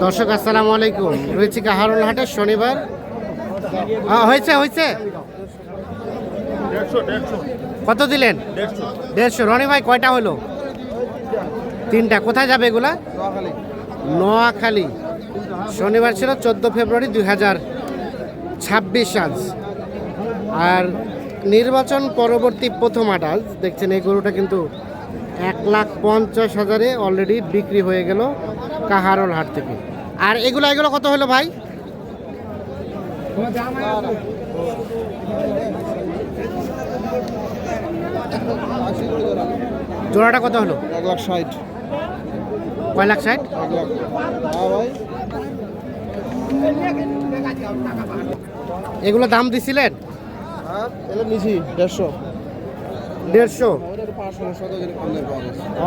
দর্শক আসসালামু আলাইকুম। রয়েছে কাহারোল হাটে শনিবার। হয়েছে হয়েছে কত দিলেন? 150। রনি ভাই কয়টা হলো? 3টা। কোথায় যাবে এগুলা? নোয়াখালী। শনিবার ছিল 14 ফেব্রুয়ারি 2026 আজ। আর নির্বাচন পরবর্তী প্রথম হাট আজ। দেখছেন এই গরুটা কিন্তু 1,50,000-এ অলরেডি বিক্রি হয়ে গেল কাহারোল হাট থেকে। আর এগুলো কত হলো ভাই? জোড়াটা কত হলো? 1,60,000। কয় লাখ 60? এগুলো দাম দিছিলেন? নিছি 150। 150?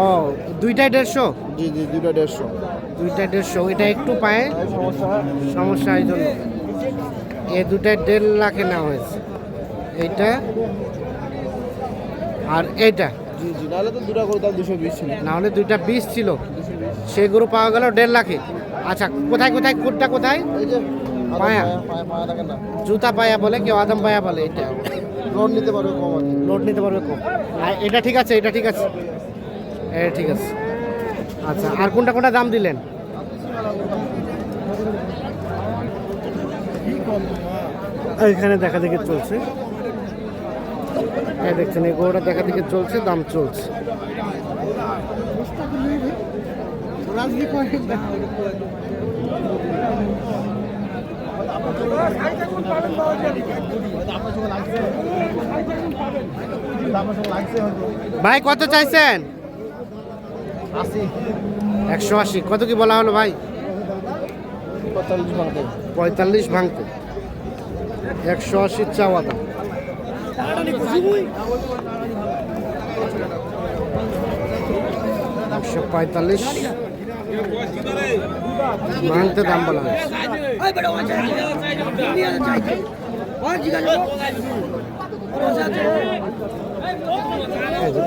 ও, দুইটাই 150? জি জি, দুইটা 150। দুইটা 150। এটা একটু পায়ে সমস্যা এই জন্য এই দুটাই 1.5 লাখে নেওয়া হয়েছে। এইটা আর এইটা। জি জি, নাহলে তো দুটা করে দাম 220 ছিল। না হলে দুইটা 20 ছিল, সেই গরু পাওয়া গেল 1.5 লাখে। আচ্ছা, কোথায় কোথায় কোটটা কোথায়? এই যে পায়া। পায়া দেখেন না, জুতা পায়া বলে, কেউ আদম পায়া বলে। এটা লোড নিতে পারবে কম আর কি। লোড নিতে পারবে কম। আর এটা ঠিক আছে, এটা ঠিক আছে, এটা ঠিক আছে। আচ্ছা, আর কোনটা কোনটা দাম দিলেন? এখানে দেখা দেখি চলছে। এই দেখছেন এই গরুটা দেখা দেখি চলছে, দাম চলছে। ভাই কত চাইছেন? 180। কত কি বলা হলো ভাই? 45 ভাঙতে। 180 চাওয়া দাম। 145 ভাঙতে দাম বলা হয়েছে।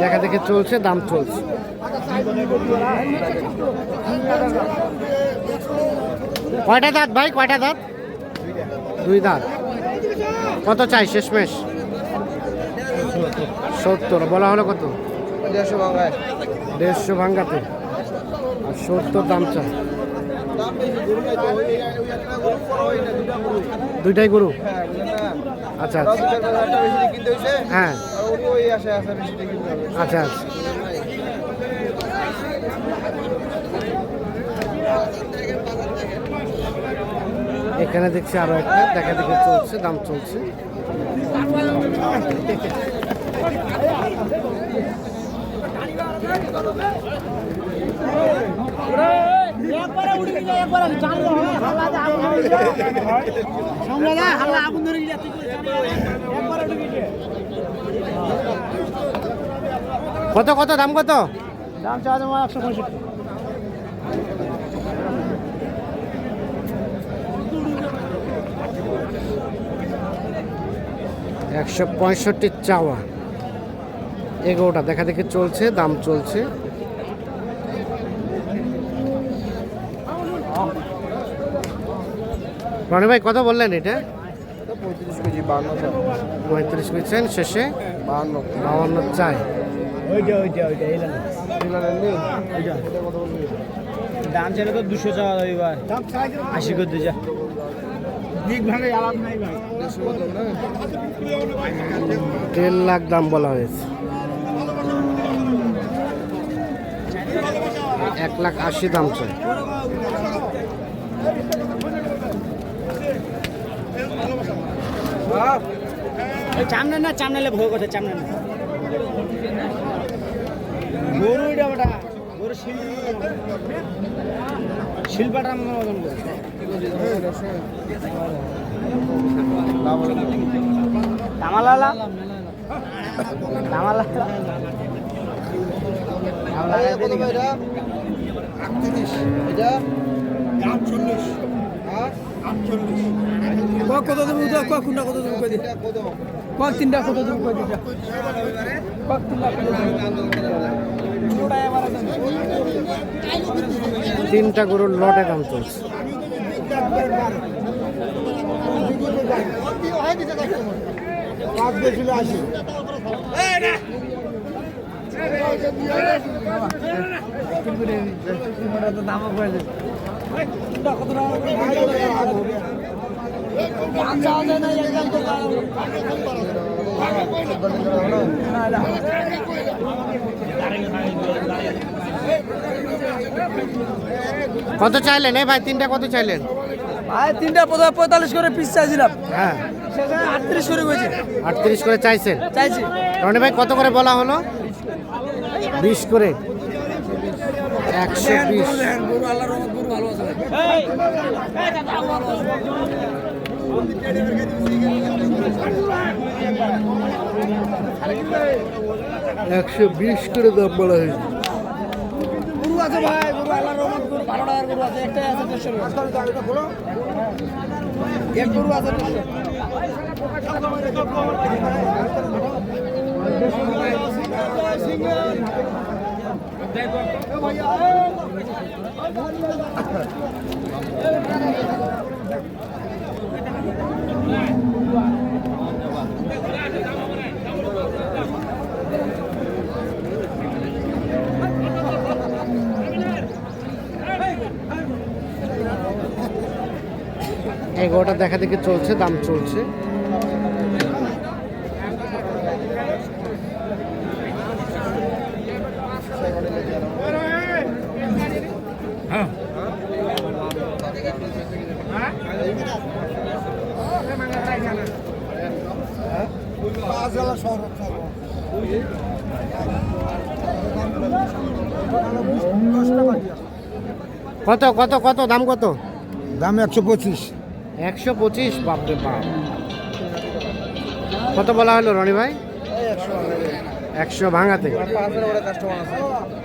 দেখা দেখে চলছে, দাম চলছে। কয়টা দাঁত ভাই, কয়টা দাঁত? 2 দাঁত। কত চাই শেষমেশ? 70 বলা হলো। কত? 150 ভাঙ্গাতে আর 70 দাম চাই। দুইটাই গরু? আচ্ছা আচ্ছা, হ্যাঁ আচ্ছা আচ্ছা। এখানে দেখছি আরো একটা দেখা দেখে চলছে, দাম চলছে। কত কত দাম? কত দাম চাওয়া দাম? 165। 165 চাওয়া। এগোটা দেখা দেখে চলছে, দাম চলছে। রনি ভাই কত বললেন এটা? 35 কেজি 52। 35 কেছেন, শেষে 52 চাই। দাম চাইলে তো 200 চাওয়া যাবে ভাই। 80 করে দিয়ে যা। 1.5 লাখ দাম বলা হয়েছে। 1,80,000 দাম চাই। চামড়া না, চামড়ালে ভোগ আছে। চামড়া না গরু, এটা বেটা গরু শিল্পাটা মতন তামালালা তামালা। এটা কত দেবো কোনটা কত দেবো কই দিটা তিনটা কত দেবো কই দিটা তিনটা গরুর লটে দাম চলছে। কত চাইলেন ভাই? তিনটা কত চাইলেন? ভাই তিনটা 45 করে পিস চাইছিলাম, হ্যাঁ সেখানে 38 করে কইছে, 38 করে চাইছেন। চাইছি। রনি ভাই কত করে বলা হলো? 20 করে। 120। গরু আল্লাহর রহমত, গরু ভালো আছে ভাই। 120 করে দাম বলা হয়েছে। গরু আছে ভাই, গরু আল্লাহর রহমত, গরু 12 টাকার গরু আছে, একটাই আছে 150 এক গরু আছে 11টা দেখা দেখি চলছে, দাম চলছে। কত কত কত দাম কত? দাম 125। 125। বাপরে বাপ। কত বলা হলো রনি ভাই? 100 ভাঙাতে।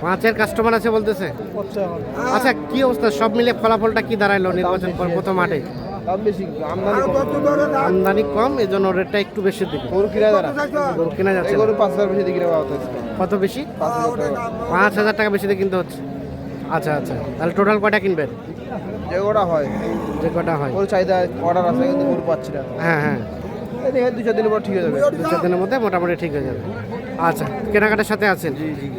5-এর কাস্টমার আছে বলতেছে। আচ্ছা কি অবস্থা সব মিলে ফলাফলটা কি দাঁড়াইলো নির্বাচন পর প্রথম মাঠে? আমদানি কম, এই জন্য রেটটা একটু বেশি দিকে। গরু কেনা যাচ্ছে না। 5,000 বেশি দিকে কত বেশি? 5,000 টাকা বেশি দিয়ে কিনতে হচ্ছে। আচ্ছা আচ্ছা, তাহলে টোটাল কয়টা কিনবেন? যে গোটা হয়, যে কটা হয়। ওর চাহিদা অর্ডার আছে কিন্তু গরু পাচ্ছি না। হ্যাঁ হ্যাঁ, এই দেখে 2-4 দিনের পর ঠিক হয়ে যাবে। 2-4 দিনের মধ্যে মোটামুটি ঠিক হয়ে যাবে। আচ্ছা, কেনাকাটার সাথে আছেন?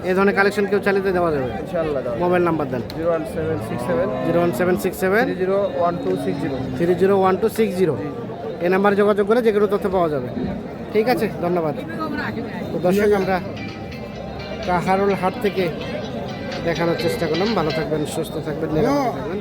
এই ধরনের কালেকশন কেউ চালিয়ে দেওয়া যাবে? ইনশাআল্লাহ। মোবাইল নাম্বার দেন। 01767 01767 301260। 301260। এই নাম্বারে যোগাযোগ করে যে কোনো তথ্য পাওয়া যাবে। ঠিক আছে, ধন্যবাদ। তো দর্শক, আমরা কাহারোল হাট থেকে দেখানোর চেষ্টা করলাম। ভালো থাকবেন, সুস্থ থাকবেন, নিরাপদে থাকবেন।